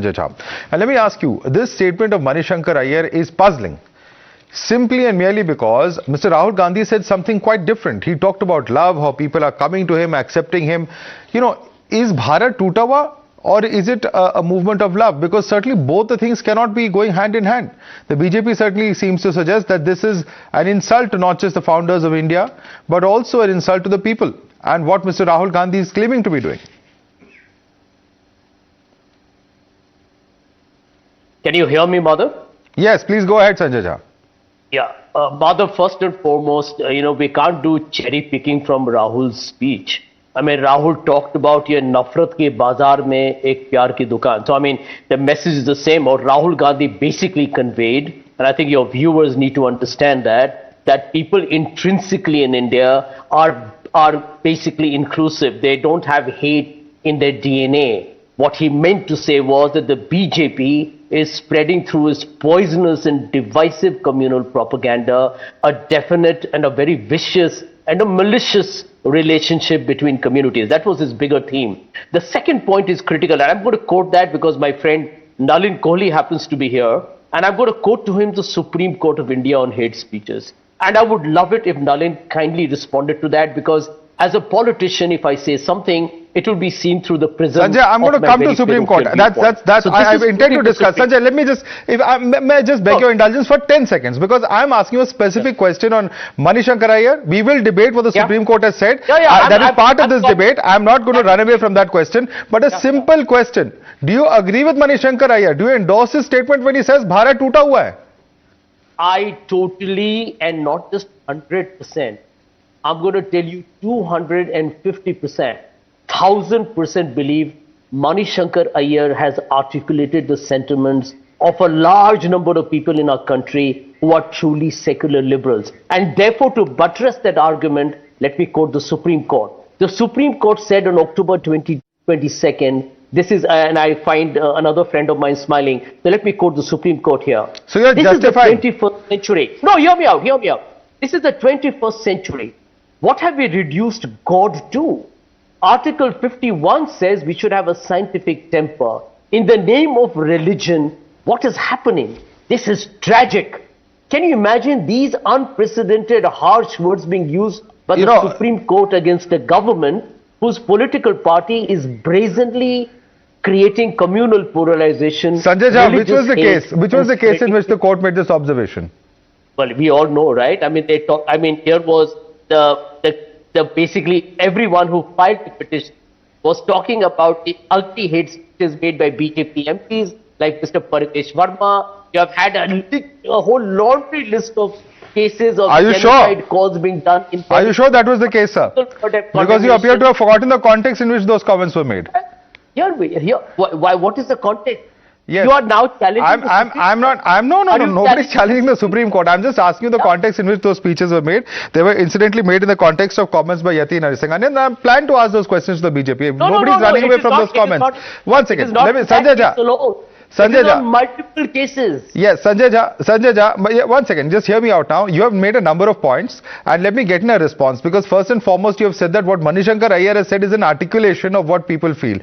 Sanjay Jha. And let me ask you, this statement of Shankar Aiyar is puzzling. Simply and merely because Mr. Rahul Gandhi said something quite different. He talked about love, how people are coming to him, accepting him. You know, is Bharat Toota or is it a movement of love? Because certainly both the things cannot be going hand in hand. The BJP certainly seems to suggest that this is an insult to not just the founders of India, but also an insult to the people and what Mr. Rahul Gandhi is claiming to be doing. Can you hear me, Mother? Yes, please go ahead, Sanjay Jha. Yeah, Mother, first and foremost, we can't do cherry picking from Rahul's speech. I mean, Rahul talked about ye nafrat ke bazaar mein ek pyar ki dukaan. So, I mean, the message is the same. Or Rahul Gandhi basically conveyed, and I think your viewers need to understand that people intrinsically in India are basically inclusive. They don't have hate in their DNA. What he meant to say was that the BJP is spreading through its poisonous and divisive communal propaganda a definite and a very vicious and a malicious relationship between communities. That was his bigger theme. The second point is critical, and I'm going to quote that because my friend Nalin Kohli happens to be here, and I'm going to quote to him the Supreme Court of India on hate speeches. And I would love it if Nalin kindly responded to that, because as a politician, if I say something, it will be seen through the prism. Sanjay, I'm going to come to Supreme Court. So I intend to discuss. Sanjay, let me just, may I just beg your indulgence for 10 seconds, because I'm asking you a specific question on Shankar Aiyar. We will debate what the Supreme Court has said. That is part of this debate. I'm not going to run away from that question. But a simple question. Do you agree with Shankar Aiyar? Do you endorse his statement when he says Bharat toota hua hai? I totally, and not just 100%. I'm going to tell you 250%. 1000% believe Shankar Aiyar has articulated the sentiments of a large number of people in our country who are truly secular liberals. And therefore, to buttress that argument, let me quote the Supreme Court. The Supreme Court said on October 22nd, this is, and I find another friend of mine smiling, so let me quote the Supreme Court here. So you're justifying. This is the 21st century. No, hear me out. This is the 21st century. What have we reduced God to? Article 51 says we should have a scientific temper. In the name of religion, what is happening? This is tragic. Can you imagine these unprecedented harsh words being used by the Supreme Court against a government whose political party is brazenly creating communal polarization? Sanjay Jha, which was the case? Which was the case in which the court made this observation? Well, we all know, right? I mean, here was the basically everyone who filed the petition was talking about the ugly-hate speeches made by BJP MPs like Mr. Parikesh Verma. You have had a whole laundry list of cases of genocide calls being done. Are you sure that was the case, sir? Because you appear to have forgotten the context in which those comments were made. Why? What is the context? Yes. You are now challenging nobody's challenging the Supreme Court. I'm just asking you the context in which those speeches were made. They were incidentally made in the context of comments by Yati Narasimhan. And I plan to ask those questions to the BJP. Nobody's running away from those comments. One second. Sanjay Jha. Sanjay Jha. Multiple cases. Yes, Sanjay Jha, one second, just hear me out now. You have made a number of points and let me get in a response, because first and foremost you have said that what Shankar Aiyar has said is an articulation of what people feel.